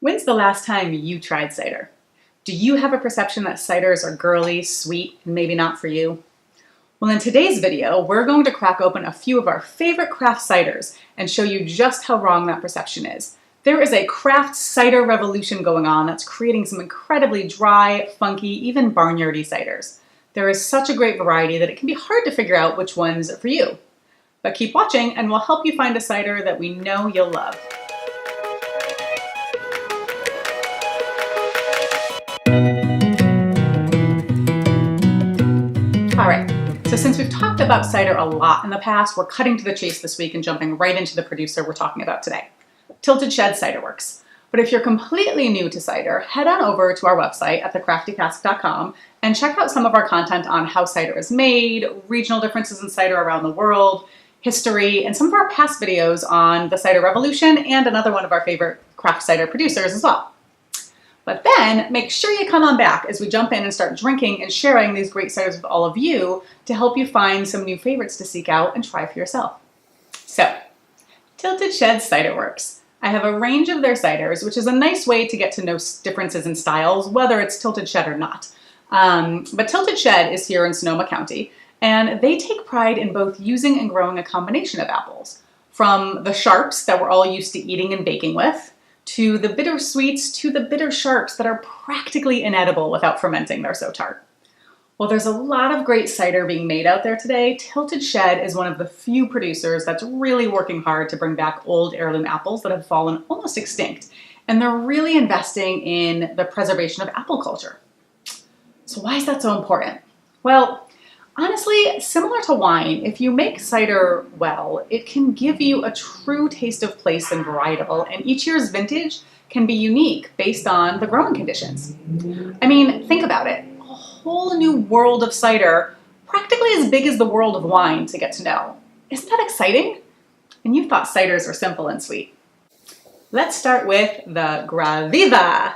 When's the last time you tried cider? Do you have a perception that ciders are girly, sweet, and maybe not for you? Well, in today's video, we're going to crack open a few of our favorite craft ciders and show you just how wrong that perception is. There is a craft cider revolution going on that's creating some incredibly dry, funky, even barnyardy ciders. There is such a great variety that it can be hard to figure out which ones are for you. But keep watching and we'll help you find a cider that we know you'll love. All right, so since we've talked about cider a lot in the past, we're cutting to the chase this week and jumping right into the producer we're talking about today, Tilted Shed Cider Works. But if you're completely new to cider, head on over to our website at thecraftycask.com and check out some of our content on how cider is made, regional differences in cider around the world, history, and some of our past videos on the cider revolution and another one of our favorite craft cider producers as well. But then make sure you come on back as we jump in and start drinking and sharing these great ciders with all of you to help you find some new favorites to seek out and try for yourself. So, Tilted Shed Cider Works. I have a range of their ciders, which is a nice way to get to know differences in styles, whether it's Tilted Shed or not. But Tilted Shed is here in Sonoma County, and they take pride in both using and growing a combination of apples, from the sharps that we're all used to eating and baking with, to the bitter sweets, to the bitter sharps that are practically inedible without fermenting, they're so tart. While there's a lot of great cider being made out there today, Tilted Shed is one of the few producers that's really working hard to bring back old heirloom apples that have fallen almost extinct. And they're really investing in the preservation of apple culture. So why is that so important? Well, honestly, similar to wine, if you make cider well, it can give you a true taste of place and varietal, and each year's vintage can be unique based on the growing conditions. I mean, think about it. A whole new world of cider, practically as big as the world of wine to get to know. Isn't that exciting? And you thought ciders were simple and sweet. Let's start with the Gran Visa,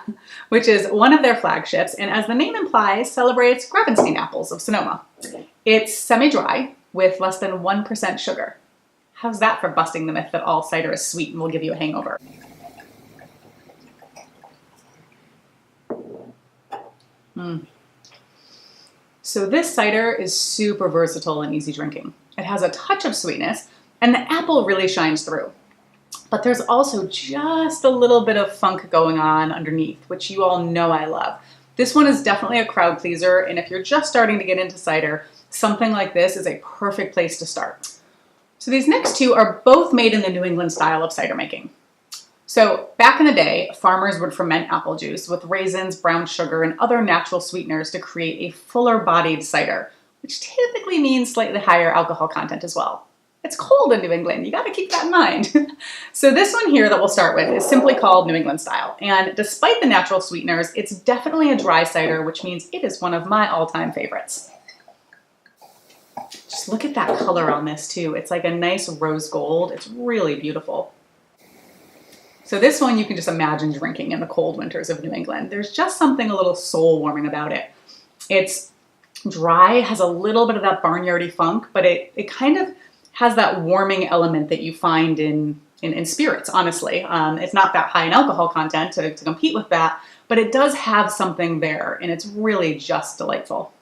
which is one of their flagships, and as the name implies, celebrates Gravenstein apples of Sonoma. It's semi-dry with less than 1% sugar. How's that for busting the myth that all cider is sweet and will give you a hangover? So this cider is super versatile and easy drinking. It has a touch of sweetness, and the apple really shines through. But there's also just a little bit of funk going on underneath, which you all know I love. This one is definitely a crowd pleaser, and if you're just starting to get into cider, something like this is a perfect place to start. So these next two are both made in the New England style of cider making. So back in the day, farmers would ferment apple juice with raisins, brown sugar, and other natural sweeteners to create a fuller-bodied cider, which typically means slightly higher alcohol content as well. It's cold in New England, you gotta keep that in mind. So this one here that we'll start with is simply called New England style, and despite the natural sweeteners, it's definitely a dry cider, which means it is one of my all-time favorites. Just look at that color on this too. It's like a nice rose gold. It's really beautiful. So this one you can just imagine drinking in the cold winters of New England. There's just something a little soul-warming about it. It's dry, has a little bit of that barnyardy funk, but it kind of has that warming element that you find in spirits, honestly. It's not that high in alcohol content to compete with that, but it does have something there, and it's really just delightful.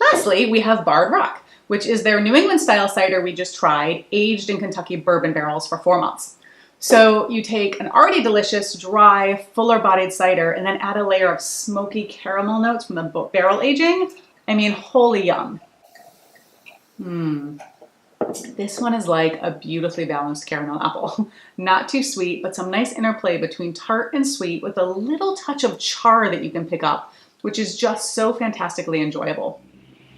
Lastly, we have Bart Rock, which is their New England style cider we just tried, aged in Kentucky bourbon barrels for 4 months. So you take an already delicious, dry, fuller-bodied cider and then add a layer of smoky caramel notes from the barrel aging. I mean, holy yum. This one is like a beautifully balanced caramel apple. Not too sweet, but some nice interplay between tart and sweet with a little touch of char that you can pick up, which is just so fantastically enjoyable.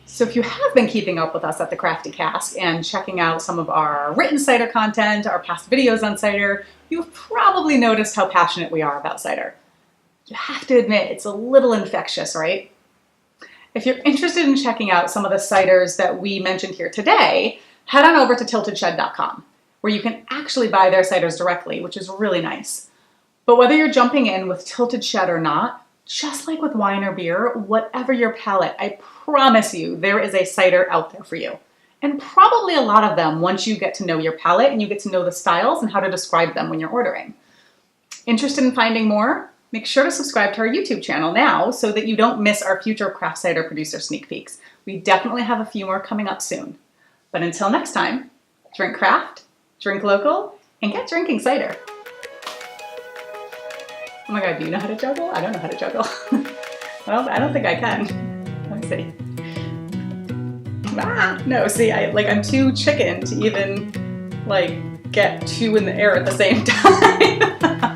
So if you have been keeping up with us at the Crafty Cask and checking out some of our written cider content, our past videos on cider, you've probably noticed how passionate we are about cider. You have to admit, it's a little infectious, right? If you're interested in checking out some of the ciders that we mentioned here today, head on over to tiltedshed.com, where you can actually buy their ciders directly, which is really nice. But whether you're jumping in with Tilted Shed or not, just like with wine or beer, whatever your palate, I promise you there is a cider out there for you. And probably a lot of them once you get to know your palate and you get to know the styles and how to describe them when you're ordering. Interested in finding more? Make sure to subscribe to our YouTube channel now so that you don't miss our future craft cider producer sneak peeks. We definitely have a few more coming up soon. But until next time, drink craft, drink local, and get drinking cider. Oh my God, do you know how to juggle? I don't know how to juggle. Well, I don't think I can. Let me see. No, see, I'm too chicken to even get two in the air at the same time.